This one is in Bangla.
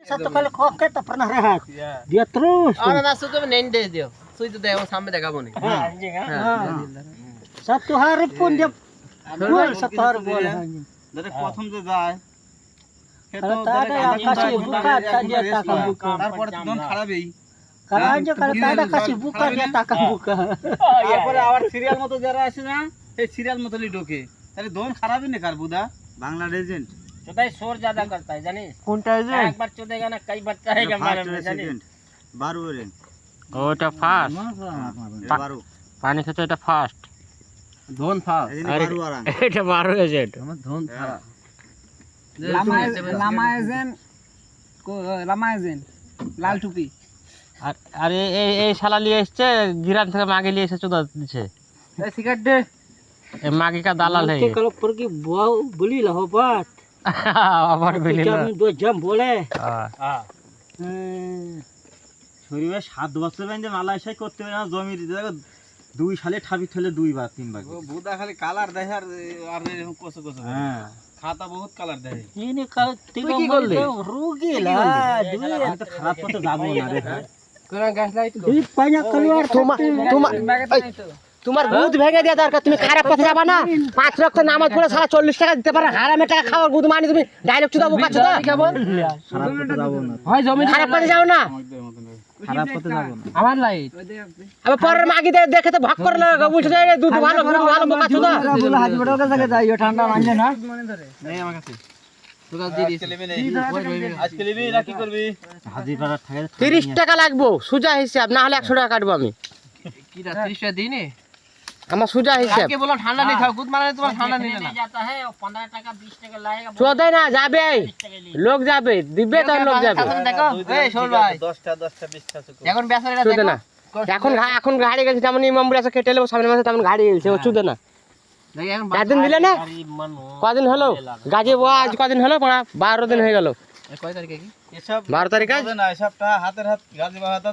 satu kali koket tak pernah rehat. Dia terus. Orang nasu tuh nende dia. Sui tuh dia sampai dah kamu nih. Satu hari pun dia gol, satu hari gol. Dari প্রথম যে যায় Kalau tak ada yang kasih buka, tak dia takkan buka. তারপরে দন খারাপই Kalau aja kalau tak ada kasih buka dia takkan buka. তারপরে আবার সিরিয়াল মতো যারা আসে না এই সিরিয়াল মতোই ঢোকে তাহলে দন খারাপই না কার বুদা বাংলা রেজেন্ট चुदाई शोर ज्यादा करता है जानी কোনটা যে एक बार चुदेगा ना कई बार चाहेगा मारे में जानी 12 রেন ওটা ফার্স্ট 12 পানি খেতে এটা ফার্স্ট धोन था এই 12 আরাম এটা 12 এজেন্ট धोन था লামায়েজেন লাল টুপি আর এই শালা নিয়ে এসছে গিরান থেকে মাগে নিয়ে এসে চুদা দিচ্ছে ए सिगरेट दे এই মাগে का দালাল है Nanti kalau pergi bau belilah obat. আবার বিলি Jam 2 jam boleh. हां শরীরে 7 বছর বাইন্দে মালয়েশিয়া করতে হয় না জমির জায়গা 2 সালে ঠাবি থলে 2 বার 3 বার বুদা খালি কালার দেয় আর এরকম কোসে কোসে হ্যাঁ খাতা বহুত কালার দেয় Ini kalau 3 gol menit rugi lah. Duit. আমি তো খারাপ পথে যাব না রে kurang gas lah itu Ini banyak keluar. তোমার গুদ ভেঙে দেয়া দরকার তুমি খারাপ পথে যাবা না 5 লক্ষ নামাজ পড়ে সারা 40 টাকা দিতে পারো হারামে টাকা খাওয়ার গুদ মানে তুমি ডাইরেক্ট চুদা বুকা চুদা খারাপ পথে যাব না হয় জমি খারাপ পথে যাও না খারাপ পথে যাব না আমার লাইট আবার পরের মাগি দেখে তো ভাগ করে লাগা বুঝছ রে দুধ ভালো ভালো বুকা চুদা Bola haji bado kaza jayo ঠান্ডা মানে না। নেই আমার কাছে তোরা দিদি আজকে নিবি না কি করবি হাজি পাড়া থাকে 30 টাকা লাগবো সুজা হিসাব না হলে 100 টাকা কাটবো আমি কি 30 টাকা দিনে আমার সুজা হিসাব আজকে বলো ঠান্ডা नहीं था गुद मारने तुम्हारा ठंडा नहीं लेना जाता है 15 টাকা 20 টাকা लाएगा চোদে না যাবে লোক যাবে দিবে তো লোক যাবে দেখো এই শোল ভাই 10টা 20টা এখন বেচারিটা চোদে দেখো না এখন গাড়ি গেছে তেমন ইমামপুর আছে কেটে নেবো সামনের মাসে তেমন গাড়ি গেছে ও চোদে না দেখি এখন একদিন দিলে না কদিন হলো গাজে আজ কদিন হলো 12 দিন হয়ে গেল কয় তারিখে কি এসব 12 তারিখ আজ না এসবটা হাতের হাত গাজি বাহাতা